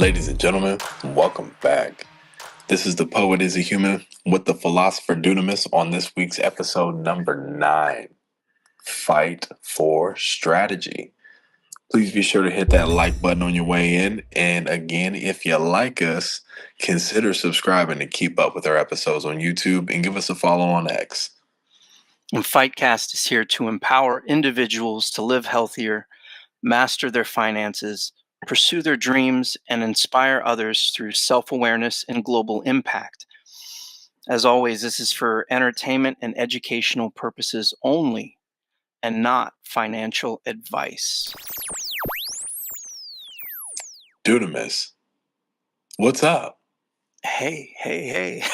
Ladies and gentlemen, welcome back. This is the Poet is a Human with the Philosopher Dunamis on this week's episode number 9, Fight for Strategy. Please be sure to hit that like button on your way in. And again, if you like us, consider subscribing to keep up with our episodes on YouTube and give us a follow on X. And Fightcast is here to empower individuals to live healthier, master their finances, pursue their dreams, and inspire others through self-awareness and global impact. As always, this is for entertainment and educational purposes only, and not financial advice. Dunamis, what's up? Hey.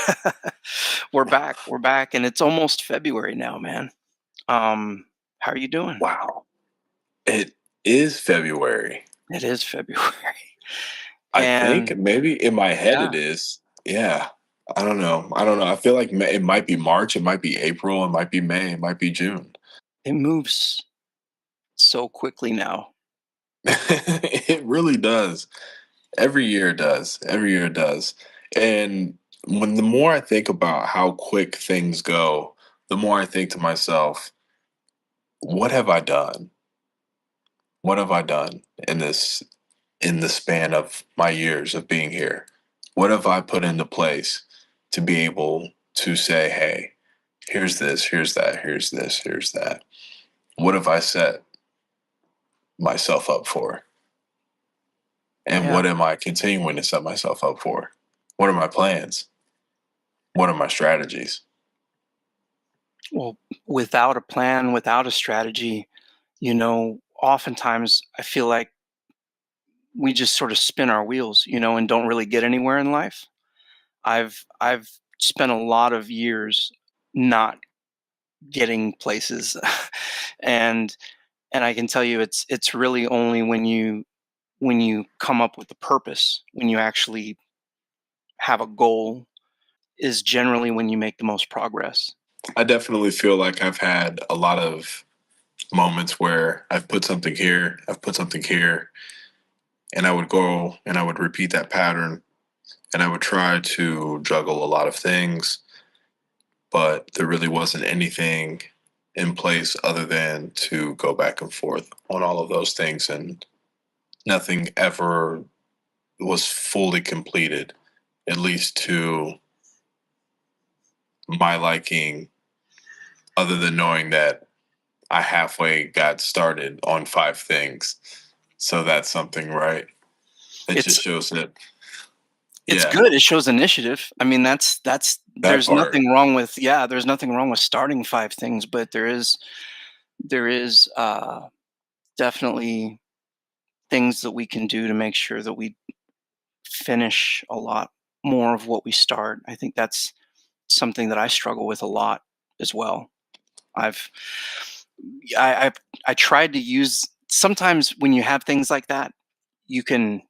We're back, and it's almost February now, man. How are you doing? Wow. It is February. It is February. I And think maybe in my head yeah, it is. Yeah. I don't know. I feel like it might be March, it might be April, it might be May, it might be June. it moves so quickly now. It really does. Every year it does. Every year it does. And the more I think about how quick things go, the more I think to myself, what have I done? What have I done in the span of my years of being here? What have I put into place to be able to say, hey, here's this, here's that, here's this, here's that? What have I set myself up for? And Yeah. what am I continuing to set myself up for? What are my plans? What are my strategies? Well, without a plan, without a strategy, oftentimes I feel like we just sort of spin our wheels, and don't really get anywhere in life. I've spent a lot of years not getting places. and and I can tell you it's really only when you come up with a purpose, when you actually have a goal, is generally when you make the most progress. I definitely feel like I've had a lot of moments where I've put something here, I've put something here, and I would go and I would repeat that pattern and I would try to juggle a lot of things, but there really wasn't anything in place other than to go back and forth on all of those things, and nothing ever was fully completed, at least to my liking, other than knowing that I halfway got started on 5 things. So that's something, right? It It's just shows that, it's yeah, good. It shows initiative. I mean, that's that part. there's nothing wrong with starting 5 things, but there is definitely things that we can do to make sure that we finish a lot more of what we start. I think that's something that I struggle with a lot as well. I've I I tried to use sometimes when you have things like that, you can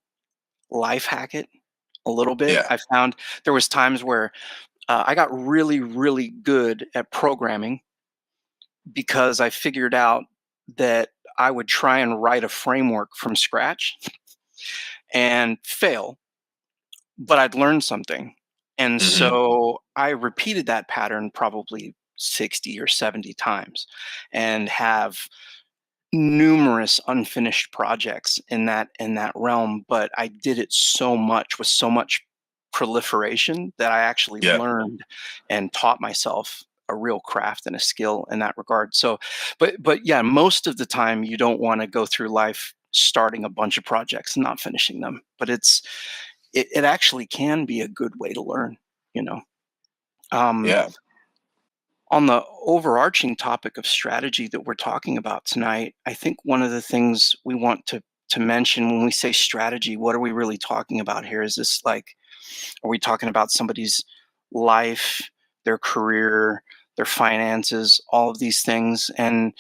life hack it a little bit. Yeah. I found there was times where I got really, really good at programming because I figured out that I would try and write a framework from scratch and fail, but I'd learn something. And Hmm. so I repeated that pattern probably 60 or 70 times and have numerous unfinished projects in that realm, but I did it so much with so much proliferation that I actually Yeah. learned and taught myself a real craft and a skill in that regard. So but yeah, most of the time you don't want to go through life starting a bunch of projects and not finishing them. But it actually can be a good way to learn, you know. Um Yeah. on the overarching topic of strategy that we're talking about tonight, I think one of the things we want to mention when we say strategy, what are we really talking about here? Is this like, are we talking about somebody's life, their career, their finances, all of these things? And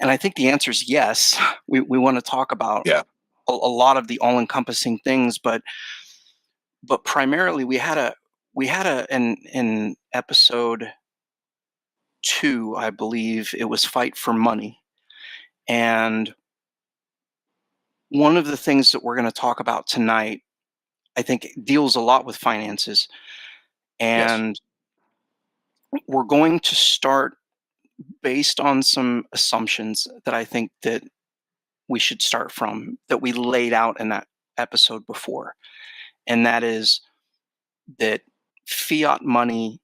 I think the answer is yes. We want to talk about Yeah. a lot of the all-encompassing things, but primarily we had a in episode 2, I believe it was Fight for Money. And one of the things that we're going to talk about tonight, I think, deals a lot with finances. Yes. And we're going to start based on some assumptions that I think that we should start from, that we laid out in that episode before. And that is that fiat money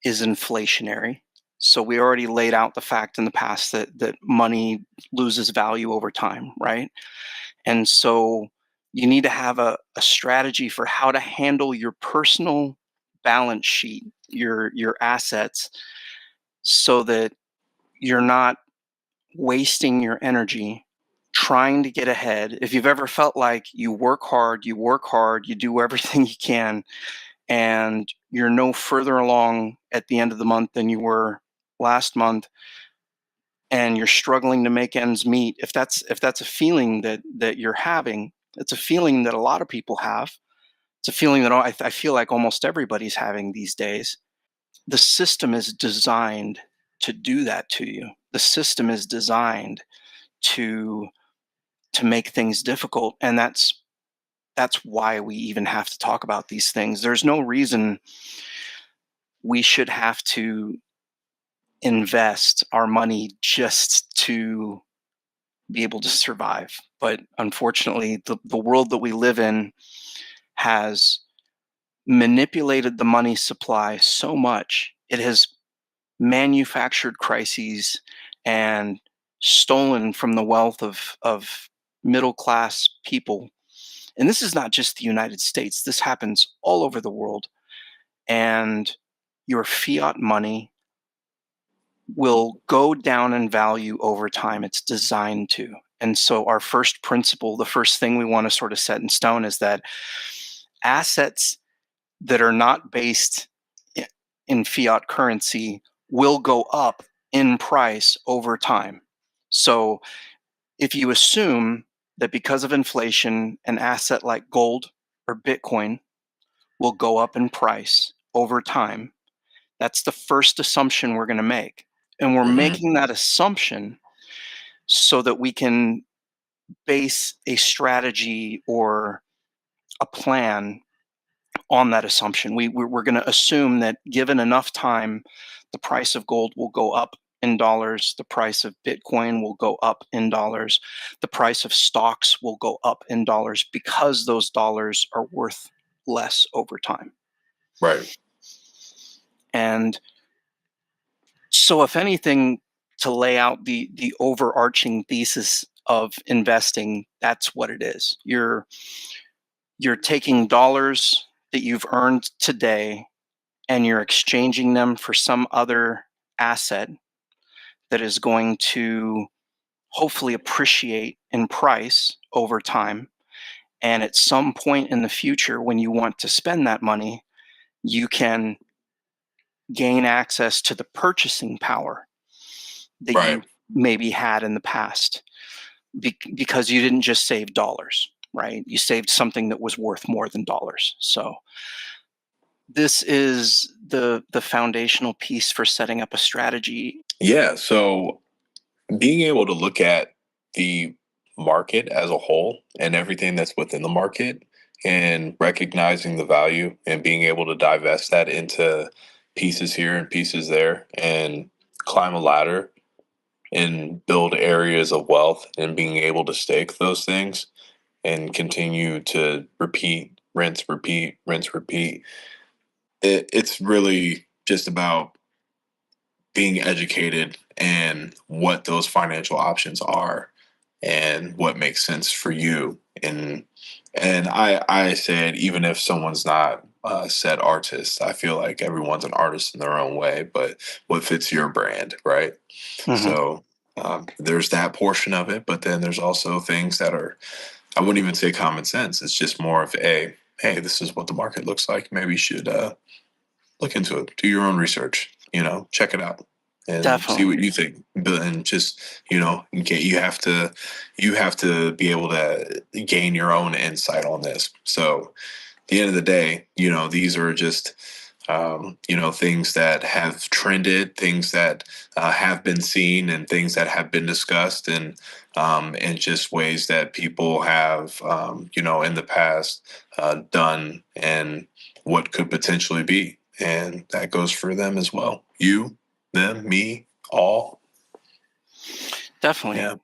is inflationary. So we already laid out the fact in the past that money loses value over time, right? And so you need to have a strategy for how to handle your personal balance sheet, your assets, so that you're not wasting your energy trying to get ahead. If you've ever felt like you work hard, you do everything you can, and you're no further along at the end of the month than you were last month, and you're struggling to make ends meet, if that's a feeling that you're having, it's a feeling that a lot of people have. It's a feeling that I feel like almost everybody's having these days. The system is designed to do that to you. The system is designed to make things difficult, and that's why we even have to talk about these things. There's no reason we should have to invest our money just to be able to survive. But unfortunately, the world that we live in has manipulated the money supply so much. It has manufactured crises and stolen from the wealth of middle class people. And this is not just the United States, this happens all over the world. And your fiat money will go down in value over time. It's designed to. And so, our first principle, the first thing we want to sort of set in stone is that assets that are not based in fiat currency will go up in price over time. So, if you assume that because of inflation, an asset like gold or Bitcoin will go up in price over time, that's the first assumption we're going to make. And we're Hmm. making that assumption so that we can base a strategy or a plan on that assumption. We're going to assume that given enough time, the price of gold will go up in dollars, the price of Bitcoin will go up in dollars, the price of stocks will go up in dollars because those dollars are worth less over time. Right. And so, if anything, to lay out the overarching thesis of investing, that's what it is. You're taking dollars that you've earned today and you're exchanging them for some other asset that is going to hopefully appreciate in price over time. And at some point in the future, when you want to spend that money, you can gain access to the purchasing power that Right. you maybe had in the past because you didn't just save dollars, right? You saved something that was worth more than dollars. So this is the foundational piece for setting up a strategy. Yeah. So being able to look at the market as a whole and everything that's within the market and recognizing the value and being able to divest that into pieces here and pieces there and climb a ladder and build areas of wealth and being able to stake those things and continue to repeat, rinse, repeat. It's really just about being educated and what those financial options are and what makes sense for you. And I said, even if someone's not a said artist, I feel like everyone's an artist in their own way, but what fits your brand, right? Mhm. So there's that portion of it, but then there's also things that are, I wouldn't even say common sense. It's just more of a, hey, this is what the market looks like. Maybe you should look into it, do your own research, check it out and see Definitely. what you think. But and just, you have to be able to gain your own insight on this. So at the end of the day, these are just things that have trended, things that have been seen, and things that have been discussed, and just ways that people have, in the past done, and what could potentially be. And that goes for them as well. You, them, me, all. Definitely. Yeah.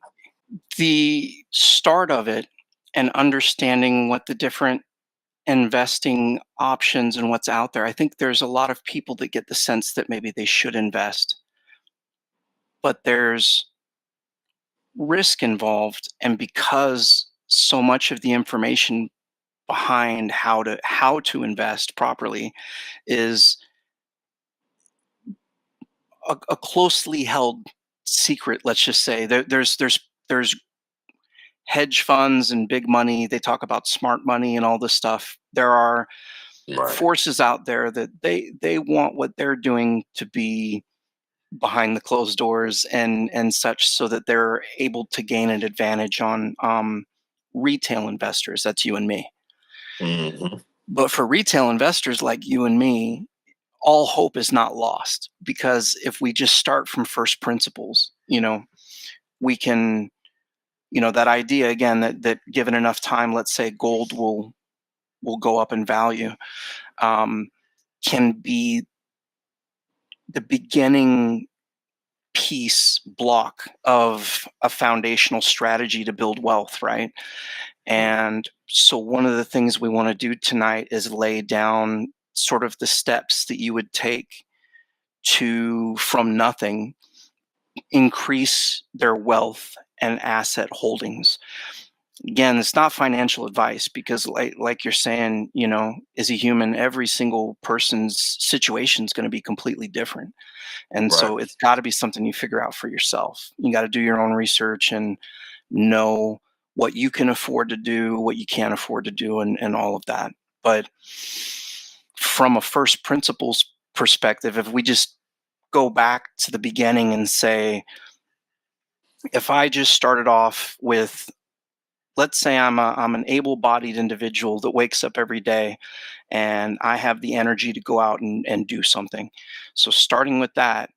The start of it and understanding what the different investing options and what's out there, I think there's a lot of people that get the sense that maybe they should invest, but there's risk involved. And because so much of the information behind how to invest properly is a closely held secret, let's just say, there's hedge funds and big money. They talk about smart money and all this stuff. There are Right. forces out there that they want what they're doing to be behind the closed doors and such, so that they're able to gain an advantage on retail investors. That's you and me. Hmm. But for retail investors like you and me, all hope is not lost, because if we just start from first principles, we can, that idea again, that given enough time, let's say gold will go up in value, um, can be the beginning piece block of a foundational strategy to build wealth, right? And so one of the things we want to do tonight is lay down sort of the steps that you would take to, from nothing, increase their wealth and asset holdings. Again, it's not financial advice, because like you're saying, as a human, every single person's situation is going to be completely different. And Right. so it's got to be something you figure out for yourself. You got to do your own research and know what you can afford to do, what you can't afford to do, and all of that. But from a first principles perspective, if we just go back to the beginning and say, if I just started off with, let's say I'm an able-bodied individual that wakes up every day and I have the energy to go out and do something. So starting with that,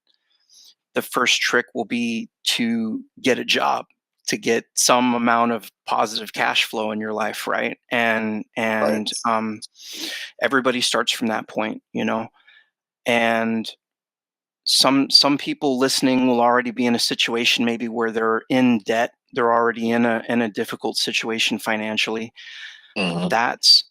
the first trick will be to get a job, to get some amount of positive cash flow in your life, right? And Right. and everybody starts from that point, and some people listening will already be in a situation maybe where they're in debt. They're already in a difficult situation financially. Hmm. That's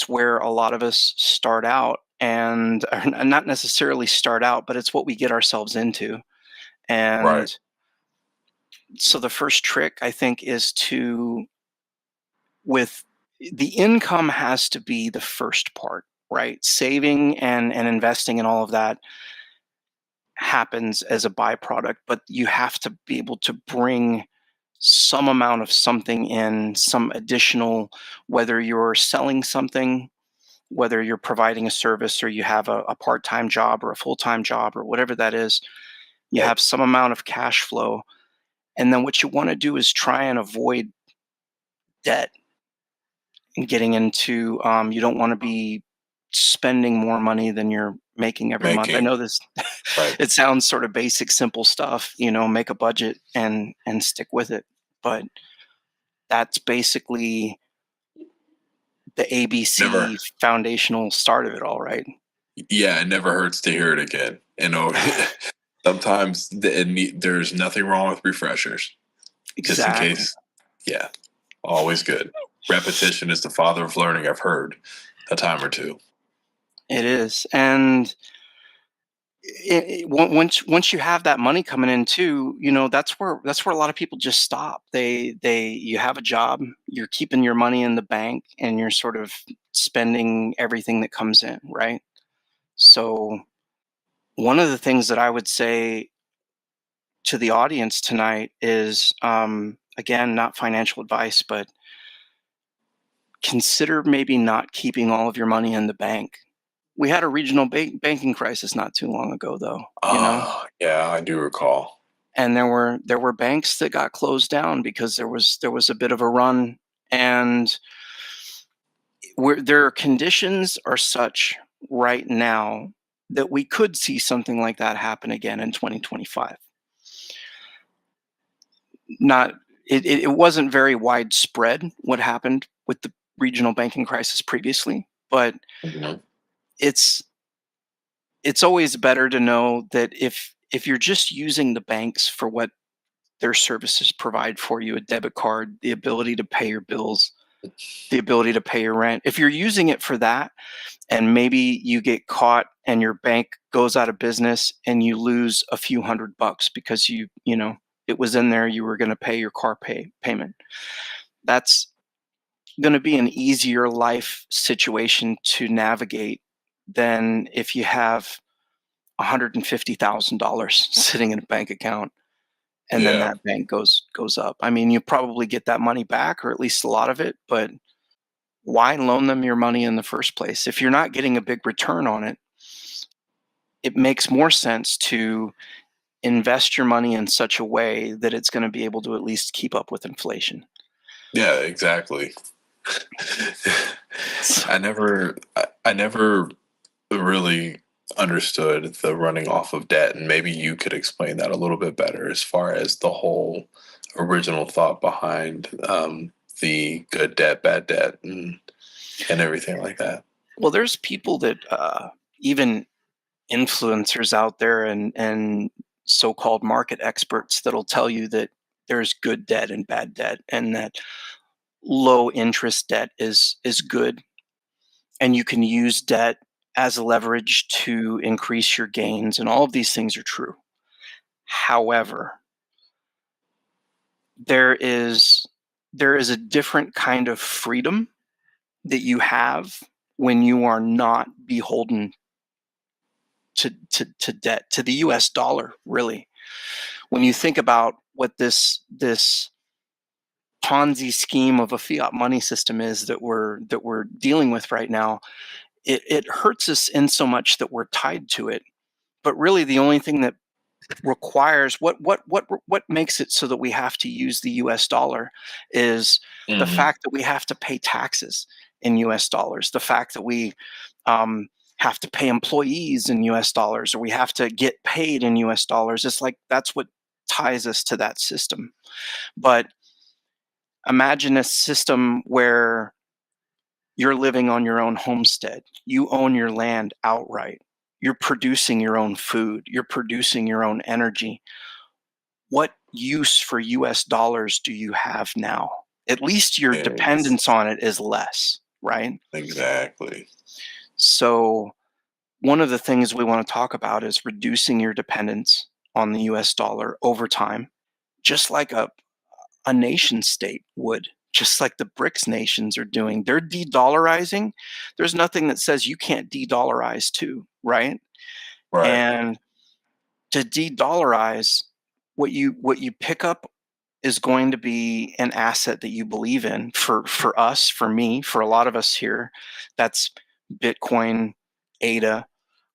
where a lot of us start out, and or not necessarily start out, but it's what we get ourselves into. Right. And so the first trick, I think, is to, with the income, has to be the first part, right? Saving and investing and all of that happens as a byproduct, but you have to be able to bring some amount of something in, some additional, whether you're selling something, whether you're providing a service, or you have a part-time job or a full-time job or whatever that is. You Right. have some amount of cash flow. And then what you want to do is try and avoid debt and getting into, you don't want to be spending more money than you're making every month. I Making. know this, Right. it sounds sort of basic, simple stuff, make a budget and stick with it. But that's basically the Never. ABC foundational start of it all, right? Yeah, it never hurts to hear it again. Sometimes there's nothing wrong with refreshers, just in Exactly. case. Yeah, always good. Repetition is the father of learning. I've heard a time or two. It is. And once you have that money coming in too, that's where a lot of people just stop. You have a job, you're keeping your money in the bank, and you're sort of spending everything that comes in, right? So one of the things that I would say to the audience tonight is, again, not financial advice, but consider maybe not keeping all of your money in the bank. We had a regional banking crisis not too long ago, though, Oh, yeah, I do recall. and there were banks that got closed down because there was a bit of a run, and where their conditions are such. right now that we could see something like that happen again in 2025. Not it wasn't very widespread what happened with the regional banking crisis previously, but Mhm. it's it's always better to know that if you're just using the banks for what their services provide for you, a debit card, the ability to pay your bills, the ability to pay your rent, if you're using it for that and maybe you get caught and your bank goes out of business and you lose a few $100 because it was in there, you were going to pay your payment, that's going to be an easier life situation to navigate than if you have $150,000 sitting in a bank account and then Yeah. that bank goes up. I mean, you probably get that money back or at least a lot of it, but why loan them your money in the first place? If you're not getting a big return on it, it makes more sense to invest your money in such a way that it's going to be able to at least keep up with inflation. Yeah, exactly. So, I never really understood the running off of debt, and maybe you could explain that a little bit better as far as the whole original thought behind the good debt, bad debt, and everything like that. well, there's people that even influencers out there and so-called market experts that'll tell you that there's good debt and bad debt and that low interest debt is good and you can use debt as a leverage to increase your gains and all of these things are true. However, there is there is a different kind of freedom that you have when you are not beholden to debt, to the US dollar, really. When you think about what this Ponzi scheme of a fiat money system is that we're dealing with right now, it hurts us in so much that we're tied to it. But really the only thing that requires what makes it so that we have to use the US dollar is the Hmm. fact that we have to pay taxes in US dollars, the fact that we um, have to pay employees in US dollars, or we have to get paid in US dollars. It's like that's what ties us to that system. But imagine a system where you're living on your own homestead, you own your land outright, you're producing your own food, you're producing your own energy. What use for US dollars do you have now? At least your dependence Ex- on it is less, right? Exactly. So, one of the things we want to talk about is reducing your dependence on the US dollar over time, just like a nation state would, just like the BRICS nations are doing. They're de dollarizing. There's nothing that says you can't de dollarize too, right? Right. And to de dollarize, what you pick up is going to be an asset that you believe in. For us, for me, for a lot of us here, that's Bitcoin, ADA,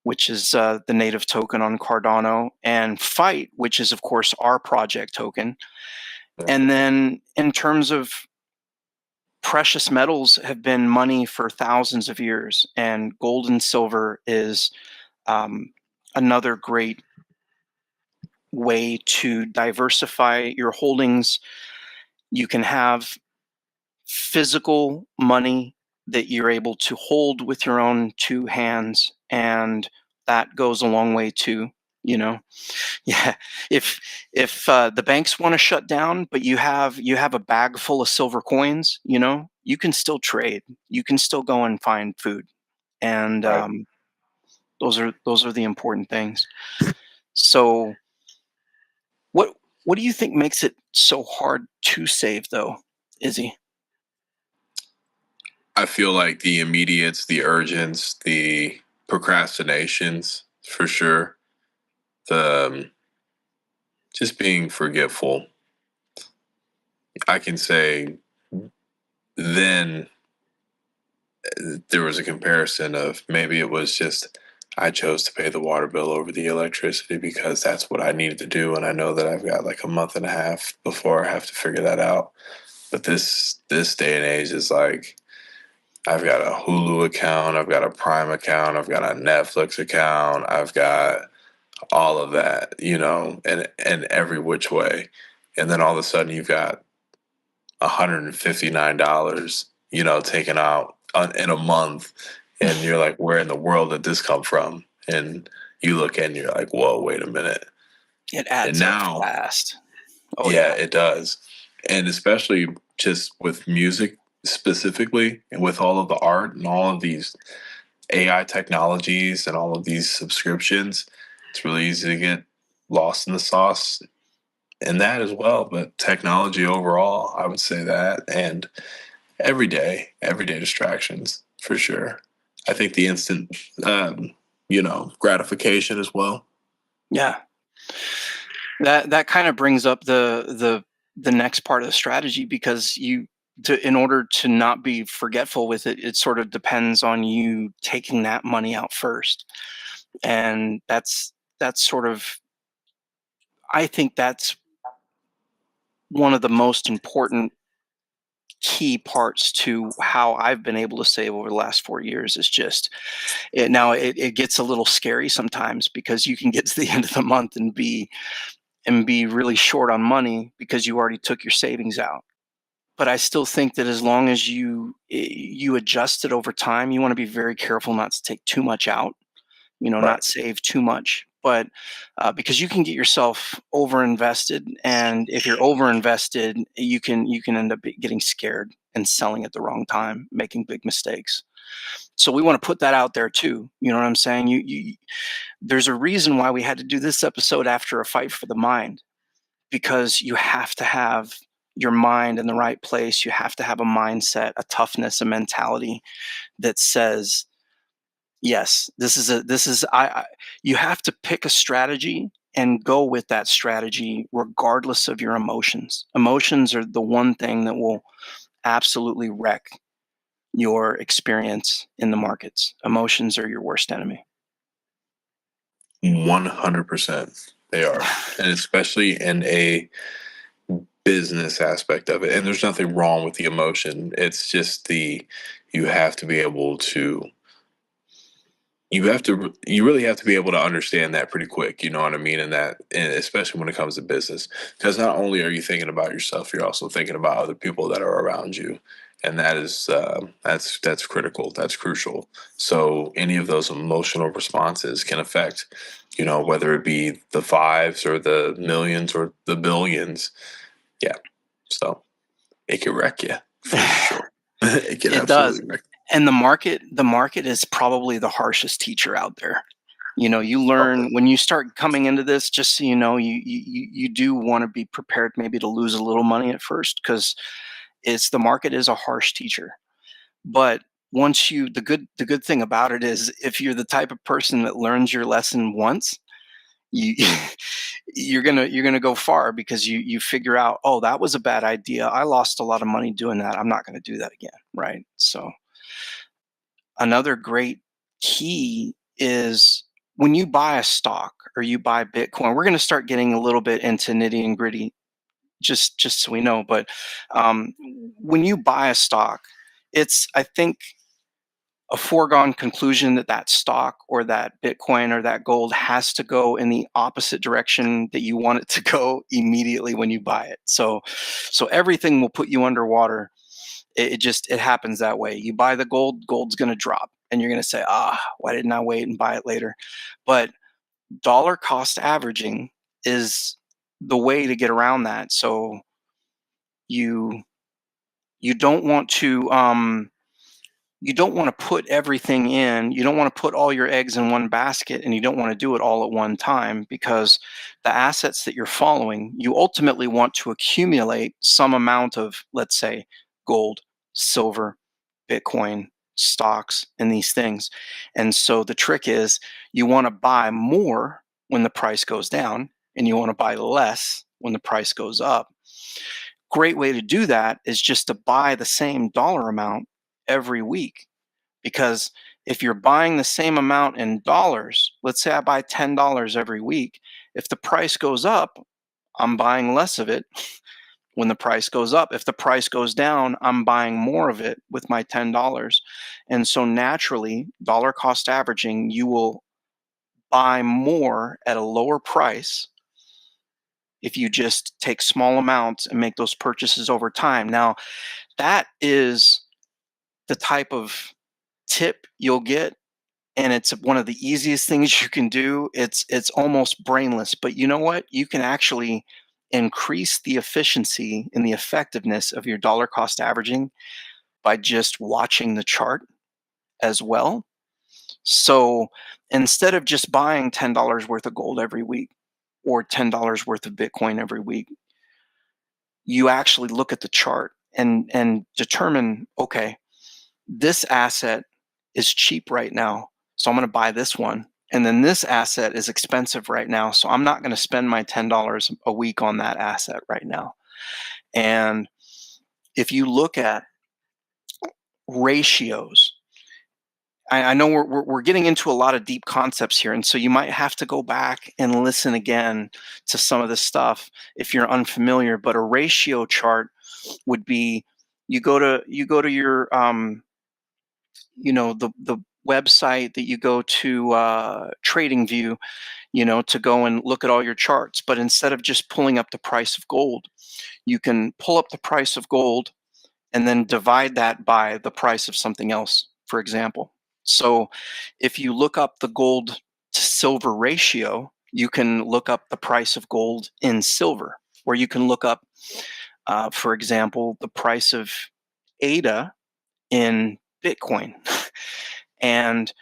which is the native token on Cardano, and Fight, which is of course our project token. And then in terms of precious metals have been money for thousands of years, and gold and silver is um, another great way to diversify your holdings. You can have physical money that you're able to hold with your own two hands, and that goes a long way too. You know, yeah. If the banks want to shut down, but you have a bag full of silver coins, you can still trade. You can still go and find food, and Right. those are the important things. So, what what do you think makes it so hard to save, though, Izzy? I feel like the immediates, the urgents, the procrastinations, for sure. The just being forgetful. I can say then there was a comparison of maybe it was just I chose to pay the water bill over the electricity because that's what I needed to do, and I know that I've got like a month and a half before I have to figure that out. But this day and age is like I've got a Hulu account, I've got a Prime account, I've got a Netflix account, I've got all of that, and every which way. And then all of a sudden you've got $159, taken out in a month. And you're like, where in the world did this come from? And you look and you're like, whoa, wait a minute. It And adds up now, fast. Oh yeah, yeah. it does. And especially just with music specifically, and with all of the art and all of these AI technologies and all of these subscriptions, it's really easy to get lost in the sauce in that as well. But technology overall, I would say that, and everyday distractions for sure. I think the instant, gratification as well. Yeah. That kind of brings up the next part of the strategy, because in order to not be forgetful with it, it sort of depends on you taking that money out first. And that's sort of, I think that's one of the most important key parts to how I've been able to save over the last 4 years. Is just it gets a little scary sometimes, because you can get to the end of the month and be really short on money because you already took your savings out. But I still think that as long as you adjust it over time, you want to be very careful not to take too much out, Right. not save too much. But because you can get yourself over invested, and if you're over invested, you can end up getting scared and selling at the wrong time, making big mistakes. So we want to put that out there too. You know what I'm saying? There's a reason why we had to do this episode after a fight for the mind, because you have to have your mind in the right place. You have to have a mindset, a toughness, a mentality that says, yes, you have to pick a strategy and go with that strategy regardless of your emotions. Emotions are the one thing that will absolutely wreck your experience in the markets. Emotions are your worst enemy. 100% they are. And especially in a business aspect of it. And there's nothing wrong with the emotion. It's just you have to be able to you really have to be able to understand that pretty quick, you know what I mean? And especially when it comes to business, because not only are you thinking about yourself, you're also thinking about other people that are around you. And that is that's critical, that's crucial. So any of those emotional responses can affect, whether it be the fives or the millions or the billions. Yeah. So it can wreck you for sure. It can It does. absolutely wreck And the market is probably the harshest teacher out there. You you. learn when you start coming into this, just so you know, you do want to be prepared maybe to lose a little money at first, because the market is a harsh teacher. But once the good thing about it is, if you're the type of person that learns your lesson once, you you're gonna go far, because you figure out, oh, that was a bad idea. I lost a lot of money doing that. I'm not going to do that again, right? So another great key is, when you buy a stock or you buy Bitcoin, we're going to start getting a little bit into nitty and gritty, just so we know. But um, when you buy a stock, it's, I think, a foregone conclusion that that stock or that Bitcoin or that gold has to go in the opposite direction that you want it to go immediately when you buy it. So everything will put you underwater. It happens that way. You buy the gold's going to drop, and you're going to say, why didn't I wait and buy it later? But dollar cost averaging is the way to get around that. So you you don't want to put everything in. You don't want to put all your eggs in one basket, and you don't want to do it all at one time, because the assets that you're following, you ultimately want to accumulate some amount of, let's say, gold, silver, Bitcoin, stocks, and these things. And so the trick is, you want to buy more when the price goes down, and you want to buy less when the price goes up. Great way to do that is just to buy the same dollar amount every week. Because if you're buying the same amount in dollars, let's say I buy $10 every week, if the price goes up, I'm buying less of it. when the price goes up. If the price goes down, I'm buying more of it with my $10. And so naturally, dollar cost averaging, you will buy more at a lower price if you just take small amounts and make those purchases over time. Now, that is the type of tip you'll get, and it's one of the easiest things you can do. It's almost brainless, but you know what? You can actually increase the efficiency and the effectiveness of your dollar cost averaging by just watching the chart as well. So instead of just buying $10 worth of gold every week or $10 worth of Bitcoin every week, you actually look at the chart and determine, okay, this asset is cheap right now, so I'm going to buy this one. And then this asset is expensive right now, so I'm not going to spend my $10 a week on that asset right now. And if you look at ratios, I know we're getting into a lot of deep concepts here, and so you might have to go back and listen again to some of this stuff if you're unfamiliar. But a ratio chart would be you go to your the website that you go to, TradingView, to go and look at all your charts. But instead of just pulling up the price of gold, you can pull up the price of gold and then divide that by the price of something else, for example. So if you look up the gold to silver ratio, you can look up the price of gold in silver, or you can look up, for example, the price of ADA in Bitcoin. And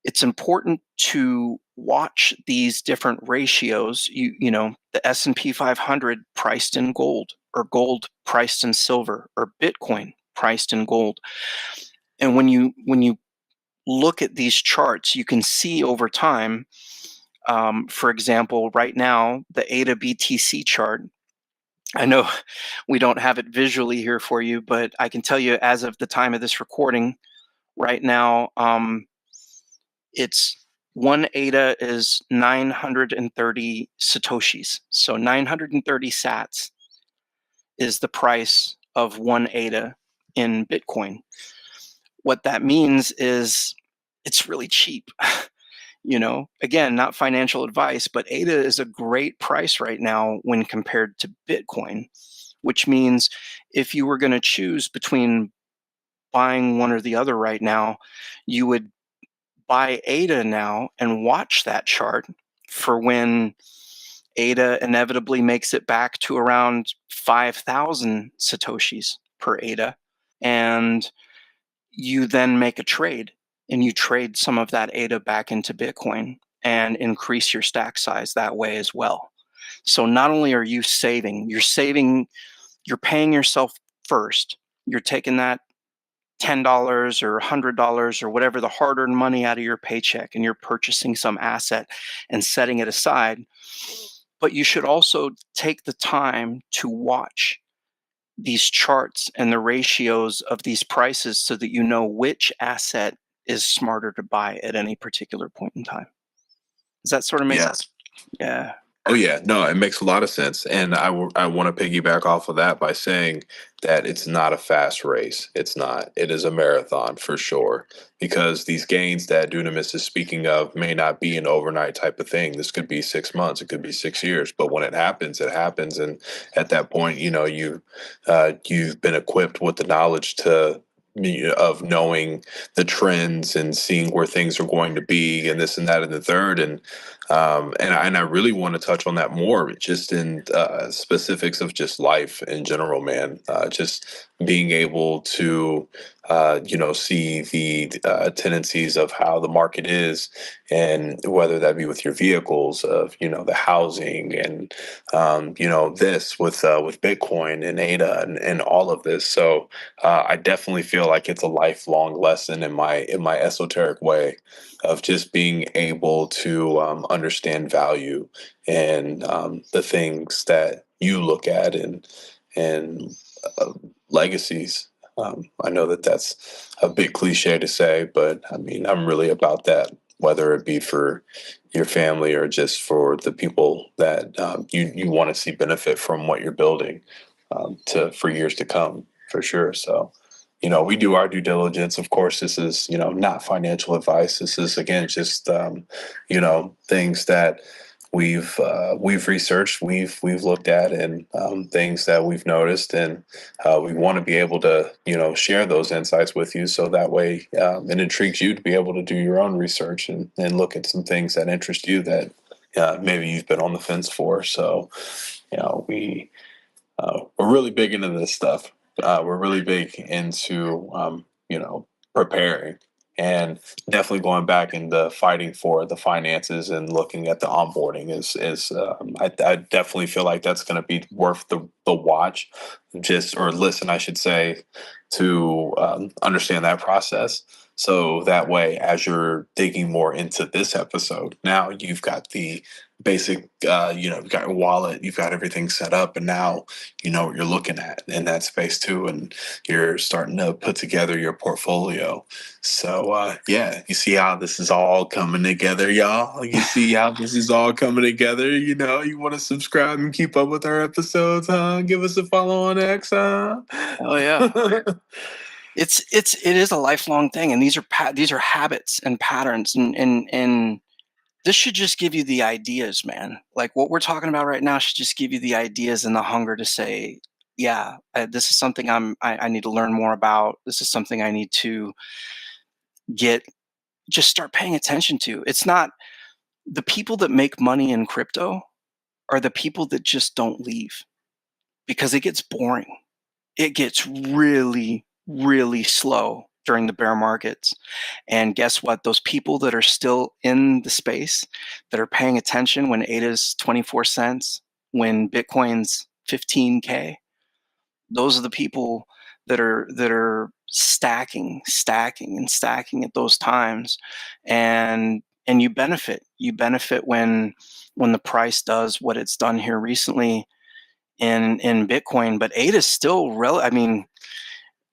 it's important to watch these different ratios. The S&P 500 priced in gold, or gold priced in silver, or Bitcoin priced in gold. And when you look at these charts, you can see over time, for example, right now, the ADA BTC chart. I know we don't have it visually here for you, but I can tell you as of the time of this recording, right now, it's one ADA is 930 Satoshis. So 930 sats is the price of one ADA in Bitcoin. What that means is it's really cheap. Again, not financial advice, but ADA is a great price right now when compared to Bitcoin, which means if you were going to choose between buying one or the other right now, you would buy ADA now and watch that chart for when ADA inevitably makes it back to around 5,000 Satoshis per ADA. And you then make a trade, and you trade some of that ADA back into Bitcoin and increase your stack size that way as well. So not only are you saving, you're paying yourself first. You're taking that $10 or $100 or whatever, the hard-earned money out of your paycheck, and you're purchasing some asset and setting it aside. But you should also take the time to watch these charts and the ratios of these prices so that you know which asset is smarter to buy at any particular point in time. Does that sort of make sense? Yeah. Oh yeah, no, it makes a lot of sense, and I want to piggyback off of that by saying that it's not a fast race. It's not. It is a marathon for sure, because these gains that Dunamis is speaking of may not be an overnight type of thing. This could be 6 months, it could be 6 years, but when it happens, it happens, and at that point, you've been equipped with the knowledge of knowing the trends and seeing where things are going to be, and this and that and the third, and I really want to touch on that more, just in specifics of just life in general, man. Just being able to, see the tendencies of how the market is, and whether that be with your vehicles, of the housing, and this with Bitcoin and ADA and all of this. So I definitely feel like it's a lifelong lesson in my esoteric way of just being able to understand value and the things that you look at, and legacies. I know that that's a bit cliche to say, but I mean, I'm really about that, whether it be for your family or just for the people that you want to see benefit from what you're building. to for years to come for sure. So, we do our due diligence. Of course, this is not financial advice. This is again just things that we've researched, we've looked at, and things that we've noticed, and we want to be able to share those insights with you, so that way it intrigues you to be able to do your own research and look at some things that interest you that maybe you've been on the fence for. So we're really big into this stuff. We're really big into preparing, and definitely going back into fighting for the finances and looking at the onboarding is I definitely feel like that's going to be worth the watch, just or listen, I should say, to understand that process. So that way, as you're digging more into this episode, now you've got the basic, you've got your wallet, you've got everything set up, and now you know what you're looking at in that space too, and you're starting to put together your portfolio. So yeah, you see how this is all coming together, y'all. You see how this is all coming together. You want to subscribe and keep up with our episodes, huh? Give us a follow on X, huh? Oh yeah. It is a lifelong thing, and these are habits and patterns, and this should just give you the ideas, man. Like what we're talking about right now should just give you the ideas and the hunger to say, yeah, this is something I need to learn more about. This is something I need to get just start paying attention to. It's not the people that make money in crypto are the people that just don't leave because it gets boring. It gets really, really slow during the bear markets. And guess what? Those people that are still in the space, that are paying attention when ADA's 24 cents, when Bitcoin's 15K, those are the people that are stacking and stacking at those times. And you benefit. You benefit when the price does what it's done here recently in Bitcoin. But ADA is still I mean,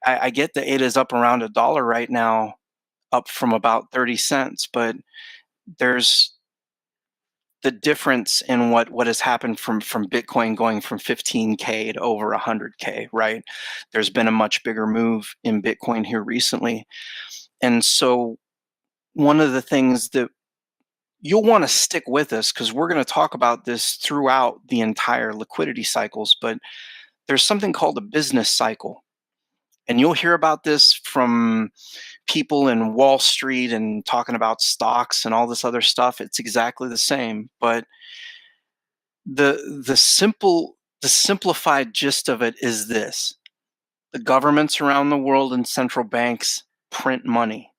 I get the ADA is up around $1 right now, up from about 30 cents, but there's the difference in what has happened from Bitcoin going from 15K to over 100K, right? There's been a much bigger move in Bitcoin here recently. And so one of the things that you'll want to stick with us, because we're going to talk about this throughout the entire liquidity cycles, but there's something called a business cycle. And you'll hear about this from people in Wall Street and talking about stocks and all this other stuff. It's exactly the same. But the simplified gist of it is this: the governments around the world and central banks print money.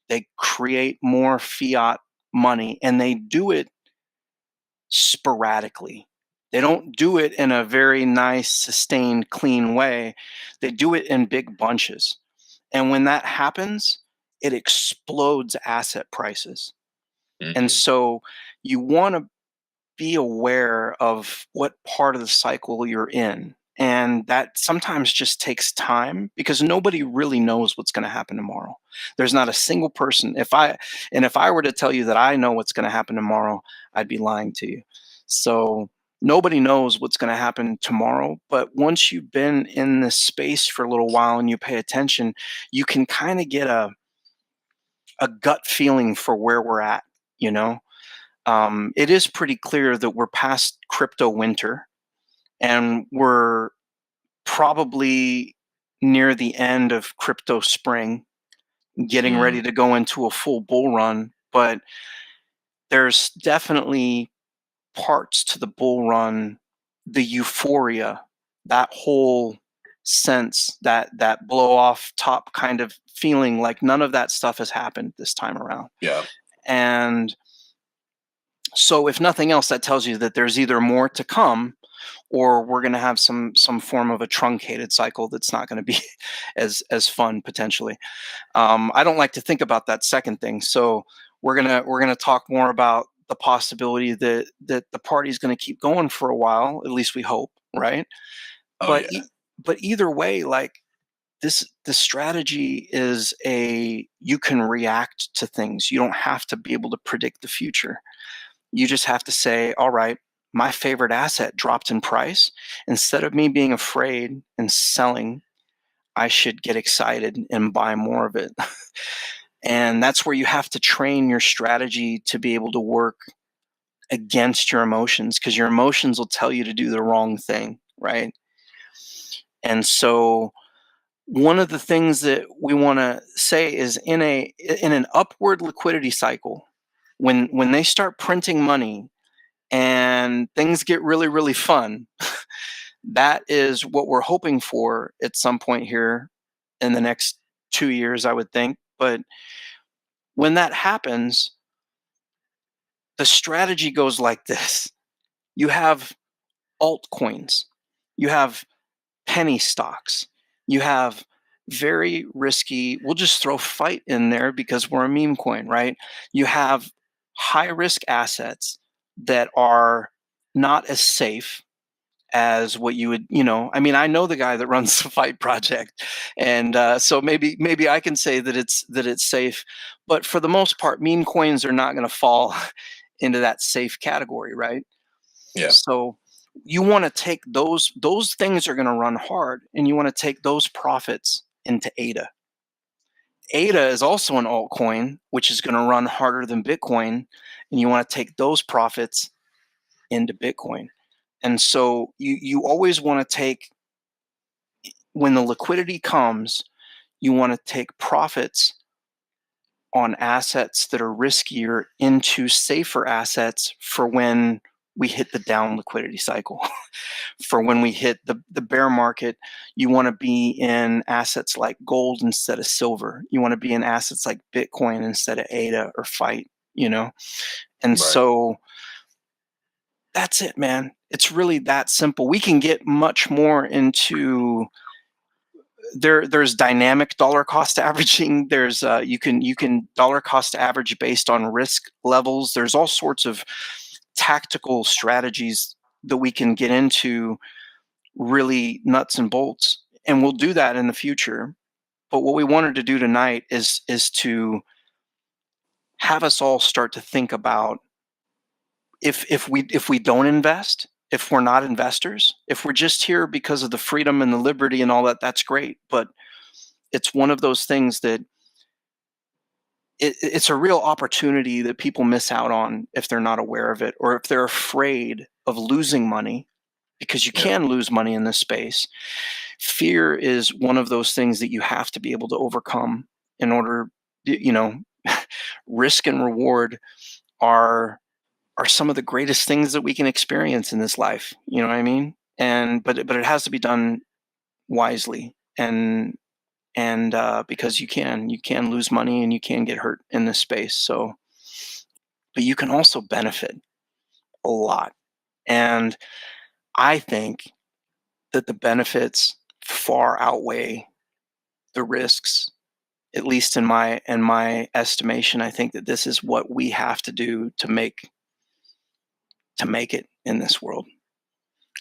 They create more fiat money, and they do it sporadically. They don't do it in a very nice, sustained, clean way. They do it in big bunches. And when that happens, it explodes asset prices. And Mhm. so you want to be aware of what part of the cycle you're in. And that sometimes just takes time because nobody really knows what's going to happen tomorrow. There's not a single person. If I were to tell you that I know what's going to happen tomorrow, I'd be lying to you. So nobody knows what's going to happen tomorrow. But once you've been in this space for a little while and you pay attention, you can kind of get a gut feeling for where we're at, you know? It is pretty clear that we're past crypto winter and we're probably near the end of crypto spring, getting Mm. ready to go into a full bull run. But there's definitely parts to the bull run, the euphoria, that whole sense, that blow off top kind of feeling like none of that stuff has happened this time around. Yeah. And so if nothing else, that tells you that there's either more to come or we're going to have some form of a truncated cycle that's not going to be as fun potentially. I don't like to think about that second thing, so we're gonna talk more about the possibility that the party's going to keep going for a while. At least we hope, right? Oh But yeah. but either way, like this strategy is you can react to things. You don't have to be able to predict the future. You just have to say, all right, my favorite asset dropped in price, instead of me being afraid and selling, I should get excited and buy more of it. And that's where you have to train your strategy to be able to work against your emotions, because your emotions will tell you to do the wrong thing, right? And so one of the things that we want to say is in an upward liquidity cycle, when they start printing money and things get really really fun, that is what we're hoping for at some point here in the next 2 years, I would think. But when that happens, the strategy goes like this. You have altcoins, you have penny stocks, you have very risky, we'll just throw fight in there because we're a meme coin, right? You have high risk assets that are not as safe as what you would, I mean, I know the guy that runs the fight project, and so maybe I can say that it's safe, but for the most part meme coins are not going to fall into that safe category, right? Yeah. So you want to take those things are going to run hard, and you want to take those profits into ADA. ADA is also an altcoin which is going to run harder than Bitcoin, and you want to take those profits into Bitcoin. And so you always want to take, when the liquidity comes, you want to take profits on assets that are riskier into safer assets for when we hit the down liquidity cycle. For when we hit the bear market, you want to be in assets like gold instead of silver. You want to be in assets like Bitcoin instead of ADA or Fight, you know? And Right. so that's it, man. It's really that simple. We can get much more into there's dynamic dollar cost averaging. There's you can dollar cost average based on risk levels. There's all sorts of tactical strategies that we can get into, really nuts and bolts, and we'll do that in the future. But what we wanted to do tonight is to have us all start to think about, if we don't invest, if we're not investors, if we're just here because of the freedom and the liberty and all that, that's great. But it's one of those things that it's a real opportunity that people miss out on if they're not aware of it, or if they're afraid of losing money, because you Yeah. can lose money in this space. Fear is one of those things that you have to be able to overcome in order, you know, risk and reward are some of the greatest things that we can experience in this life. You know what I mean? And but it has to be done wisely, and because you can lose money and you can get hurt in this space. So, but you can also benefit a lot, and I think that the benefits far outweigh the risks. At least in my estimation, I think that this is what we have to do to make it in this world.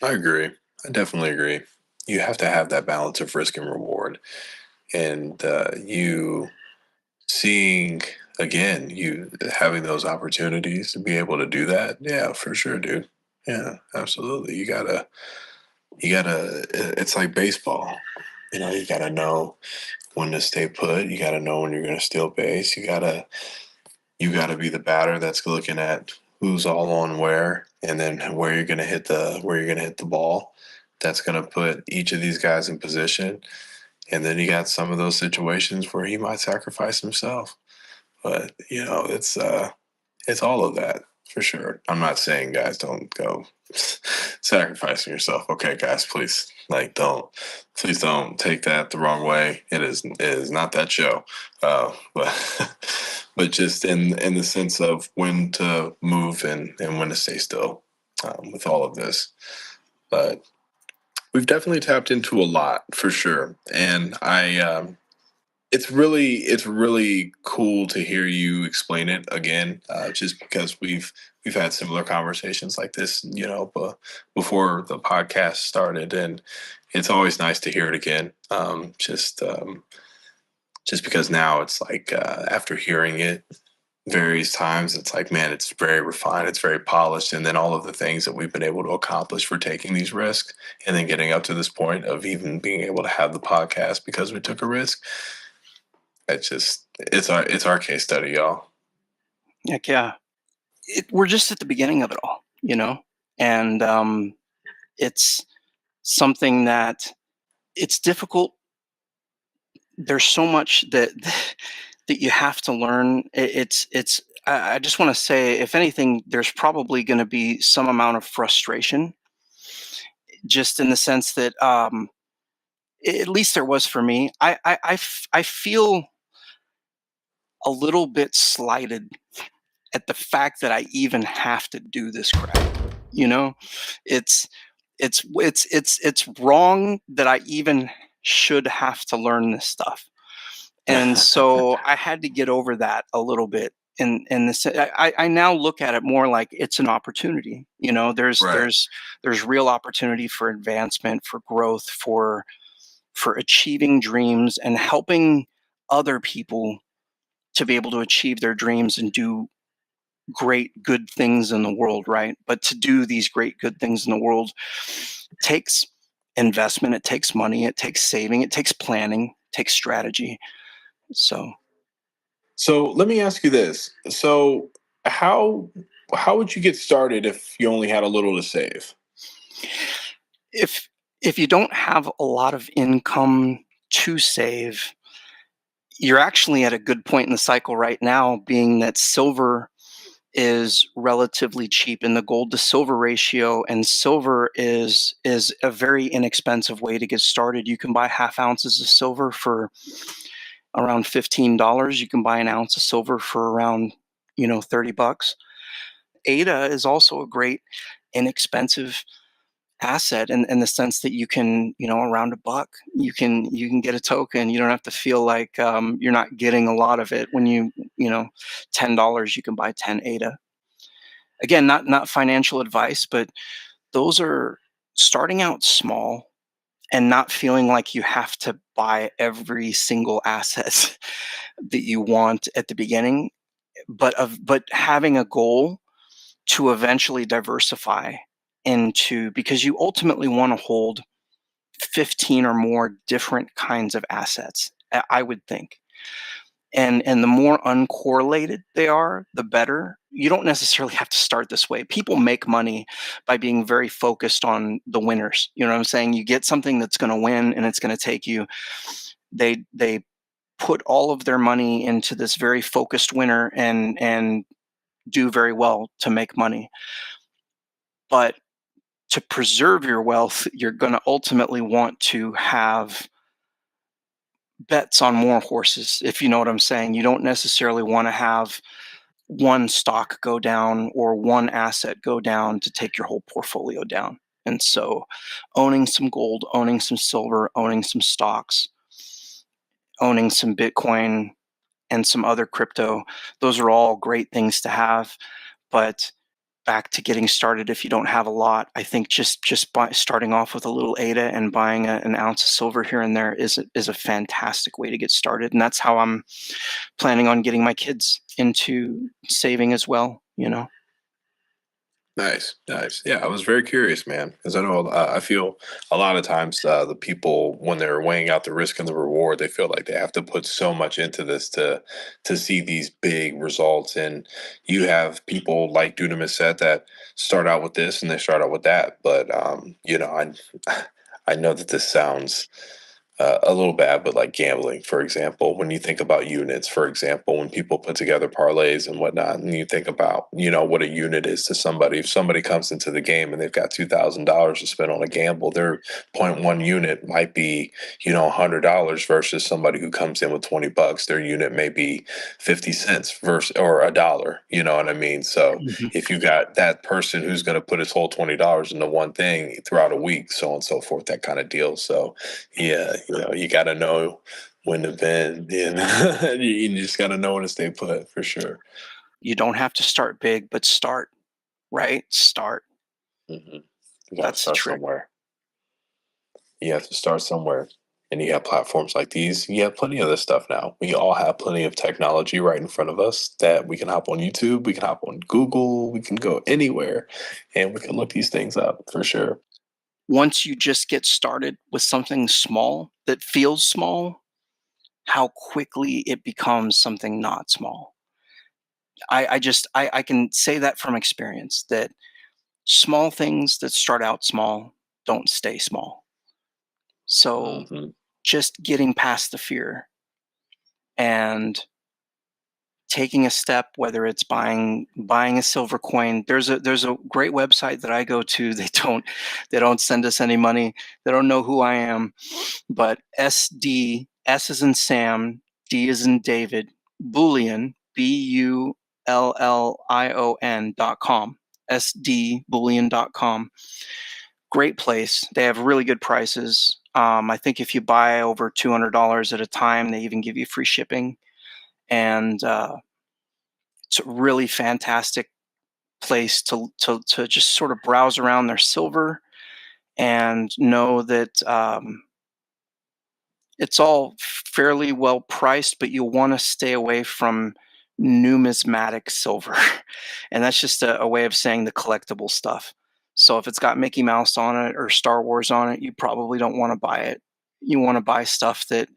I agree. I definitely agree. You have to have that balance of risk and reward. And you seeing, again, you having those opportunities to be able to do that. Yeah, for sure, dude. Yeah, absolutely. It's like baseball. You gotta know when to stay put. You gotta know when you're gonna steal base. You gotta be the batter that's looking at who's all on where, and then where you're gonna hit the ball. That's gonna put each of these guys in position. And then you got some of those situations where he might sacrifice himself. But it's all of that for sure. I'm not saying guys don't go sacrificing yourself. Okay, guys, please, please don't take that the wrong way. It is not that show. But but just in the sense of when to move and when to stay still, with all of this. But we've definitely tapped into a lot for sure, and it's really cool to hear you explain it again, just because we've had similar conversations like this, before the podcast started, and it's always nice to hear it again. Just because now it's like, after hearing it various times, it's like, man, it's very refined, it's very polished, and then all of the things that we've been able to accomplish for taking these risks, and then getting up to this point of even being able to have the podcast because we took a risk. It's our case study, y'all. Heck yeah. We're just at the beginning of it all, and it's something that it's difficult. There's so much that that you have to learn. It's I just want to say, if anything, there's probably going to be some amount of frustration, just in the sense that at least there was for me. I feel a little bit slighted at the fact that I even have to do this crap. You know, it's it's wrong that I even should have to learn this stuff. And so I had to get over that a little bit. And this, I now look at it more like it's an opportunity. There's Right. there's real opportunity for advancement, for growth, for achieving dreams and helping other people to be able to achieve their dreams and do great good things in the world, right? But to do these great good things in the world takes investment, it takes money, it takes saving, it takes planning, it takes strategy. So So let me ask you this. So how how would you get started if you only had a little to save? if if you don't have a lot of income to save, you're actually at a good point in the cycle right now, being that silver is relatively cheap in the gold to silver ratio, and silver is a very inexpensive way to get started. You can buy half ounces of silver for around $15. You can buy an ounce of silver for around, $30. ADA is also a great inexpensive asset in the sense that you can, around $1, you can get a token. You don't have to feel like you're not getting a lot of it when $10 you can buy 10 ADA. Again, not financial advice, but those are starting out small and not feeling like you have to buy every single asset that you want at the beginning, but having a goal to eventually diversify into, because you ultimately want to hold 15 or more different kinds of assets, I would think. And the more uncorrelated they are, the better. You don't necessarily have to start this way. People make money by being very focused on the winners. You know what I'm saying? You get something that's going to win and it's going to take you. They put all of their money into this very focused winner and do very well to make money. But to preserve your wealth, you're going to ultimately want to have bets on more horses, if you know what I'm saying. You don't necessarily want to have one stock go down or one asset go down to take your whole portfolio down. And so owning some gold, owning some silver, owning some stocks, owning some Bitcoin and some other crypto, those are all great things to have. But back to getting started, if you don't have a lot, I think just starting off with a little ADA and buying an ounce of silver here and there is a fantastic way to get started. And that's how I'm planning on getting my kids into saving as well. Nice, nice. Yeah, I was very curious, man, because I know I feel a lot of times the people when they're weighing out the risk and the reward, they feel like they have to put so much into this to see these big results. And you have people like Dunamis said that start out with this and they start out with that. But I know that this sounds a little bad, but like gambling, for example, when you think about units, for example, when people put together parlays and whatnot, and you think about, what a unit is to somebody. If somebody comes into the game and they've got $2,000 to spend on a gamble, their point one unit might be, $100 versus somebody who comes in with $20. Their unit may be 50 cents versus or a dollar. You know what I mean? So Mhm. if you got that person who's going to put his whole $20 into one thing throughout a week, so on and so forth, that kind of deal. So yeah, you got to know when to bend, and you just got to know when to stay put for sure. You don't have to start big, but start, right? Start. Hmm. You got to That's the start trick. somewhere. You have to start somewhere. And you have platforms like these. You have plenty of this stuff now. We all have plenty of technology right in front of us that we can hop on YouTube, we can hop on Google, we can go anywhere and we can look these things up for sure. Once you just get started with something small that feels small, how quickly it becomes something not small. I can say that from experience that small things that start out small don't stay small. So Hmm. just getting past the fear and taking a step, whether it's buying a silver coin. There's a great website that I go to. They don't send us any money. They don't know who I am, but S is in Sam, D is in David, Bullion, BULLION.com, SDBullion.com. Great place. They have really good prices. I think if you buy over $200 at a time, they even give you free shipping. And it's a really fantastic place to just sort of browse around their silver and know that it's all fairly well priced, but you'll want to stay away from numismatic silver. And that's just a way of saying the collectible stuff. So if it's got Mickey Mouse on it or Star Wars on it, you probably don't want to buy it. You want to buy stuff that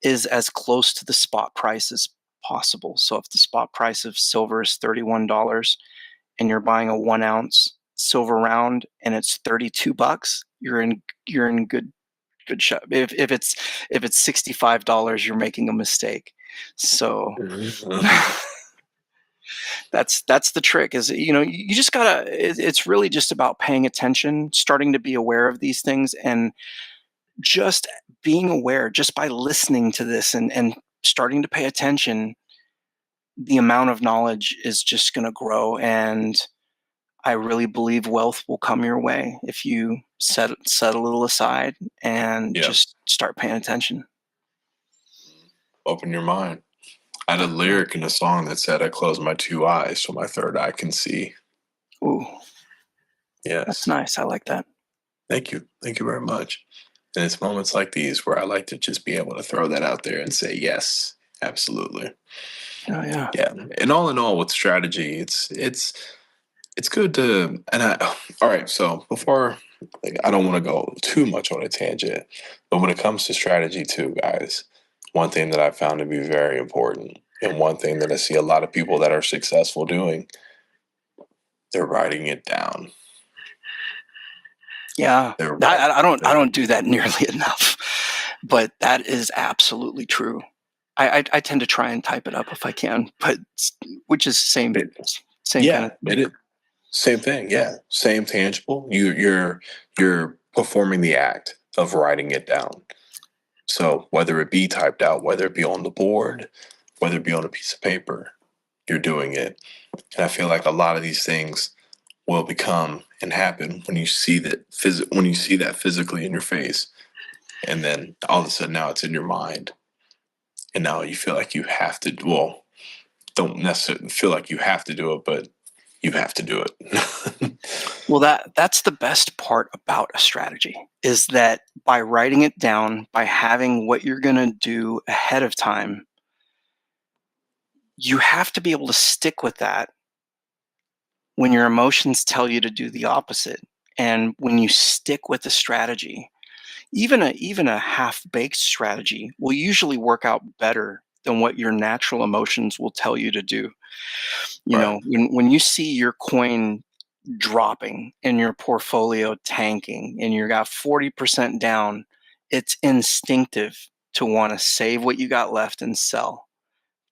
is as close to the spot price as possible. So if the spot price of silver is $31 and you're buying a 1 ounce silver round and it's $32, you're in good shot. If it's $65, you're making a mistake. So that's the trick. Is you just gotta. It's really just about paying attention, starting to be aware of these things, and just being aware just by listening to this and starting to pay attention. The amount of knowledge is just going to grow, and I really believe wealth will come your way if you set a little aside and Yeah. just start paying attention. Open your mind. I had a Yeah. lyric in a song that said, I close my two eyes so my third eye can see. Ooh, that's Yes. nice. I like that. Thank you. Thank you very much. And it's moments like these where I like to just be able to throw that out there and say, yes, absolutely. Oh yeah. Yeah. And all in all, with strategy, it's good to and I all right, so before like I don't want to go too much on a tangent, but when it comes to strategy too, guys, one thing that I found to be very important and one thing that I see a lot of people that are successful doing, they're writing it down. Yeah. They're right. I don't do that nearly enough, but that is absolutely true. I tend to try and type it up if I can, but which is same kind Yeah, of thing. it same thing. Yeah, same tangible. You're performing the act of writing it down. So whether it be typed out, whether it be on the board, whether it be on a piece of paper, you're doing it. And I feel like a lot of these things will become and happen when you see when you see that physically in your face, and then all of a sudden now it's in your mind, and now you feel like you have to. Well, don't necessarily feel like you have to do it, but you have to do it. Well, that's the best part about a strategy is that by writing it down, by having what you're going to do ahead of time, you have to be able to stick with that when your emotions tell you to do the opposite. And when you stick with the strategy, even a half-baked strategy will usually work out better than what your natural emotions will tell you to do. Right. When you see your coin dropping and your portfolio tanking and you got 40% down, it's instinctive to want to save what you got left and sell.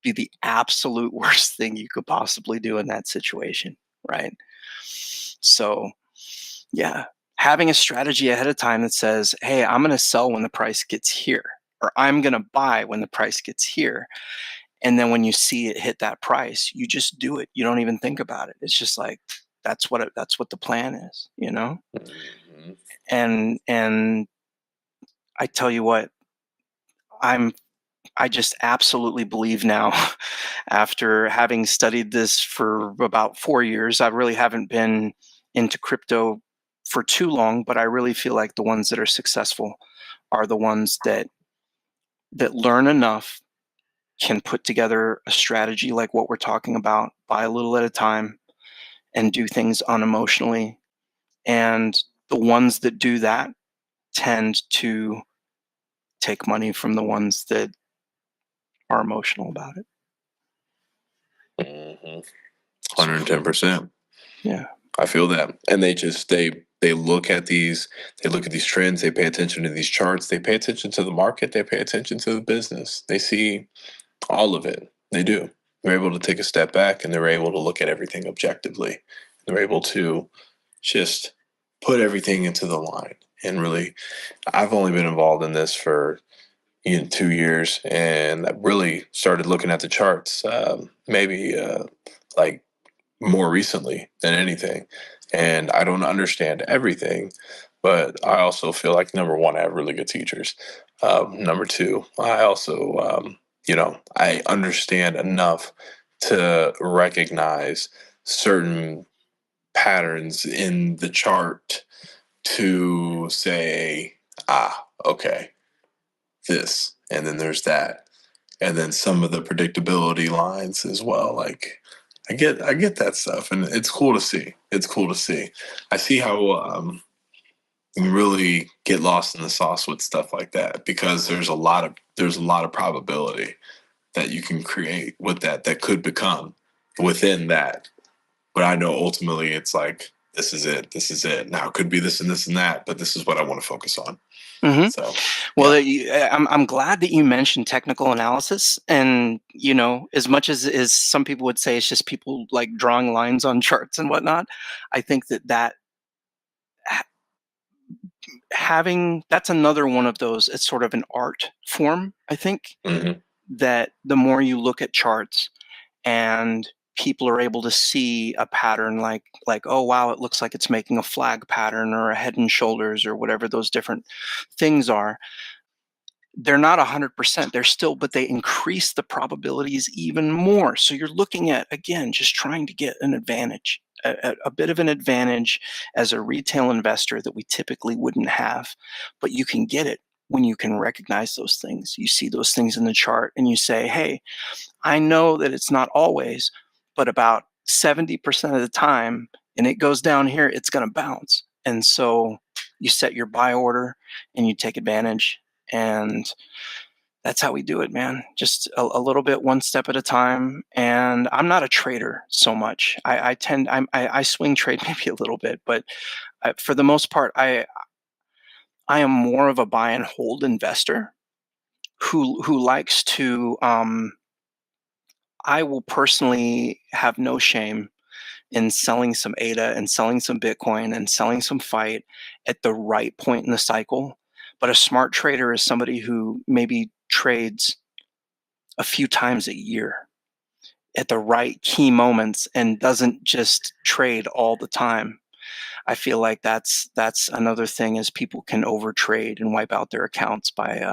Be the absolute worst thing you could possibly do in that situation, right? So, yeah, having a strategy ahead of time that says, "Hey, I'm going to sell when the price gets here," or "I'm going to buy when the price gets here." And then when you see it hit that price, you just do it. You don't even think about it. It's just like that's what the plan is. Mhm. And I tell you what, I'm I just absolutely believe now, after having studied this for about 4 years, I really haven't been into crypto for too long, but I really feel like the ones that are successful are the ones that learn enough, can put together a strategy like what we're talking about, buy a little at a time, and do things unemotionally. And the ones that do that tend to take money from the ones that are emotional about it. Mhm. So, 110%. yeah. I feel that. And they look at these trends, they pay attention to these charts, they pay attention to the market, they pay attention to the business. They see all of it. They do. They're able to take a step back and they're able to look at everything objectively. They're able to just put everything into the line. And really, I've only been involved in this for 2 years, and I really started looking at the charts maybe like more recently than anything. And I don't understand everything, but I also feel like number one, I have really good teachers. Number two, I also, I understand enough to recognize certain patterns in the chart to say, okay, this, and then there's that, and then some of the predictability lines as well. Like I get that stuff, and it's cool to see. It's cool to see. I see how you really get lost in the sauce with stuff like that because there's a lot of probability that you can create with that could become within that. But I know ultimately it's like this is it. This is it. Now it could be this and this and that, but this is what I want to focus on. Hmm. So Well, yeah. I'm glad that you mentioned technical analysis, and as much as some people would say it's just people like drawing lines on charts and whatnot, I think that ha- having that's another one of those. It's sort of an art form. I think Hmm. that the more you look at charts and people are able to see a pattern like, oh wow, it looks like it's making a flag pattern or a head and shoulders or whatever those different things are. They're not 100%. They're still, but they increase the probabilities even more. So you're looking at, again, just trying to get an advantage, a bit of an advantage as a retail investor that we typically wouldn't have. But you can get it when you can recognize those things. You see those things in the chart and you say, hey, I know that it's not always, but about 70% of the time, and it goes down here, it's going to bounce. And so you set your buy order and you take advantage. And that's how we do it, man. Just a little bit, one step at a time. And I'm not a trader so much. I swing trade maybe a little bit, but for the most part, I am more of a buy and hold investor who likes to. I will personally have no shame in selling some ADA and selling some Bitcoin and selling some fight at the right point in the cycle. But a smart trader is somebody who maybe trades a few times a year at the right key moments and doesn't just trade all the time. I feel like that's another thing is people can overtrade and wipe out their accounts by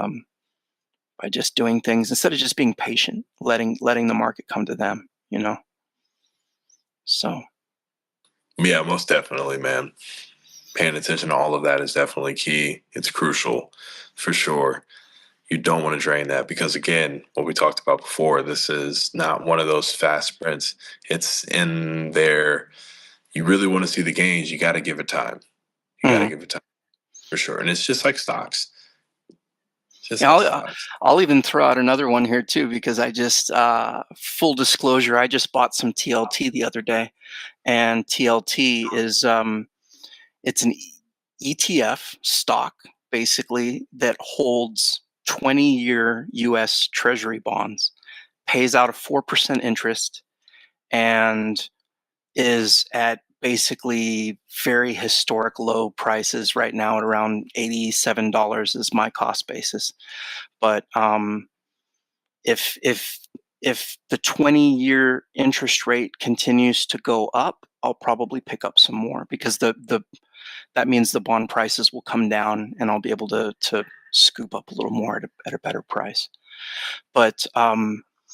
just doing things instead of just being patient, letting the market come to them. So Yeah, most definitely, man. Paying attention to all of that is definitely key. It's crucial for sure. You don't want to drain that because, again, what we talked about before, this is not one of those fast sprints. It's in there. You really want to see the gains. You got to give it time. You got to mhm. give it time for sure. And it's just like stocks, just Yeah, like I'll stocks. I'll even throw out another one here too because I just full disclosure, I just bought some TLT the other day, and TLT is it's an ETF stock basically that holds 20-year U.S. Treasury bonds, pays out a 4% interest, and is at basically very historic low prices right now at around $87 is my cost basis. But if if the 20-year interest rate continues to go up, I'll probably pick up some more because the that means the bond prices will come down and I'll be able to scoop up a little more at a better price. But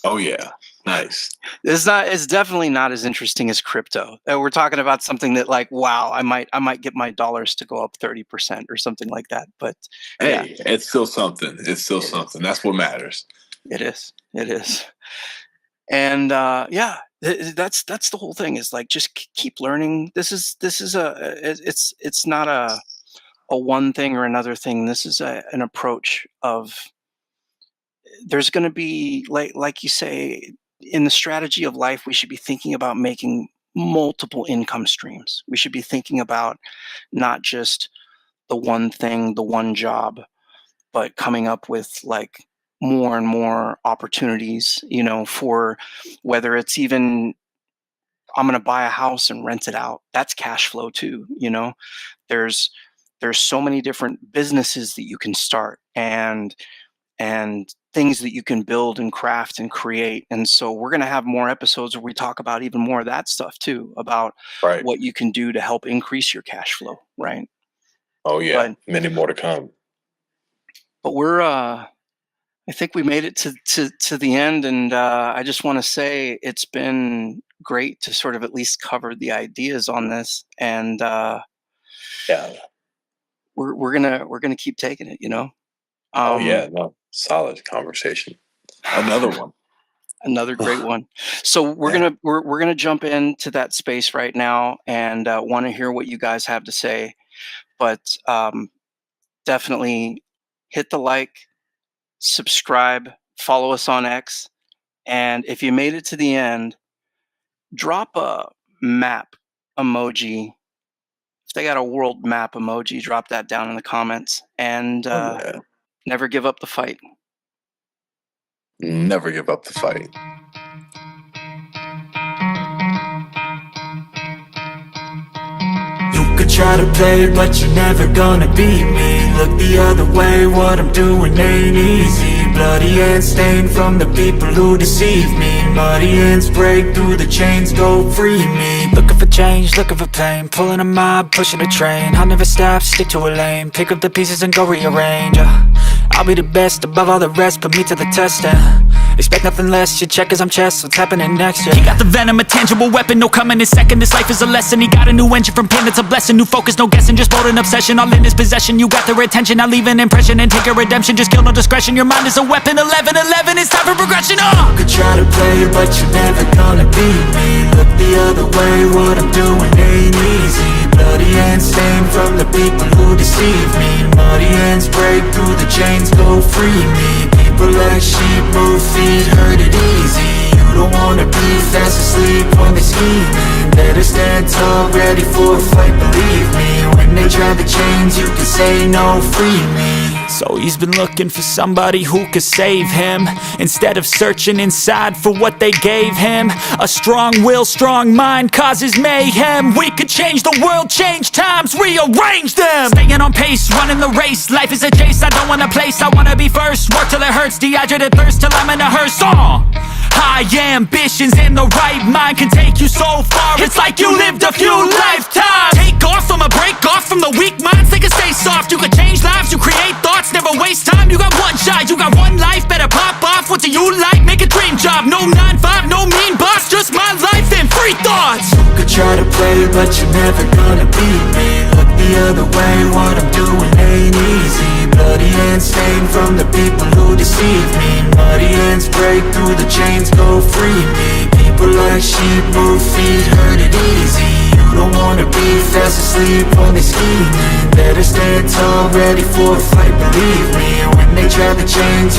Oh yeah. Nice. It's definitely not as interesting as crypto. We're talking about something that like, wow, I might get my dollars to go up 30% or something like that. But yeah, Hey, it's still something. It's still it is. something. That's what matters. It is. It is. And yeah, that's the whole thing is like just keep learning. This is it's not a one thing or another thing. This is an approach of there's going to be like you say in the strategy of life we should be thinking about making multiple income streams. We should be thinking about not just the one thing, the one job, but coming up with like more and more opportunities, for whether it's even I'm going to buy a house and rent it out. That's cash flow too. There's there's so many different businesses that you can start and things that you can build and craft and create. And so we're going to have more episodes where we talk about even more of that stuff too, about Right. what you can do to help increase your cash flow, right? Oh yeah. But Many more to come. we're I think we made it to the end, and I just want to say it's been great to sort of at least cover the ideas on this, and Yeah. we're gonna keep taking it. Oh Um, yeah. No. Solid conversation. Another one. another great one. So we're Yeah. gonna we're gonna jump into that space right now, and want to hear what you guys have to say. But definitely hit the like, subscribe, follow us on X, and if you made it to the end, drop a map emoji. If they got a world map emoji, drop that down in the comments. And Oh yeah. never give up the fight. Never give up the fight. You could try to play, but you're never gonna beat me. Look the other way, what I'm doing ain't easy. Bloody hands stained from the people who deceive me. Muddy hands break through the chains, go free me. Looking for change, looking for pain. Pulling a mob, pushing a train. I'll never stop, stick to a lane. Pick up the pieces and go rearrange. I'll be the best above all the rest, put me to the test and expect nothing less, you check as I'm chess, what's happening next, yeah. He got the venom, a tangible weapon, no coming in second. This life is a lesson, he got a new engine from pain, it's a blessing. New focus, no guessing, just bold and obsession. All in his possession, you got their attention. I leave an impression and take a redemption. Just kill, no discretion, your mind is a weapon. 11-11, it's time for progression, You could try to play, but you're never gonna beat me. Look the other way, what I'm doing ain't easy. Bloody hands stained from the people who deceive me. Muddy hands break through the chains, go free me. People like sheep move feet, hurt it easy. You don't wanna be fast asleep when they're scheming. Better stand tall, ready for a fight, believe me. When they try the chains, you can say no, free me. So he's been looking for somebody who could save him, instead of searching inside for what they gave him. A strong will, strong mind causes mayhem. We could change the world, change times, rearrange them. Staying on pace, running the race. Life is a chase, I don't want a place, I wanna be first. Work till it hurts, dehydrated thirst till I'm in a hearse. High ambitions and the right mind can take you so far. It's like you lived a few lifetimes. Take off from a break off from the weak minds, they can stay soft. You can change lives, you create thoughts, never waste time. You got one shot, you got one life, better pop off. What do you like? Make a dream job. No 9-5, no mean boss, just my life and free thoughts. You could try to play, but you're never gonna beat me. Look the other way, what I'm doing ain't easy. Bloody hands stained from the people who deceive me. Muddy hands break through the chains, go free me. People like sheep move feet, hurt it easy. You don't wanna be fast asleep when they're scheming. Better stand tall, ready for a fight, believe me. When they try the chains, you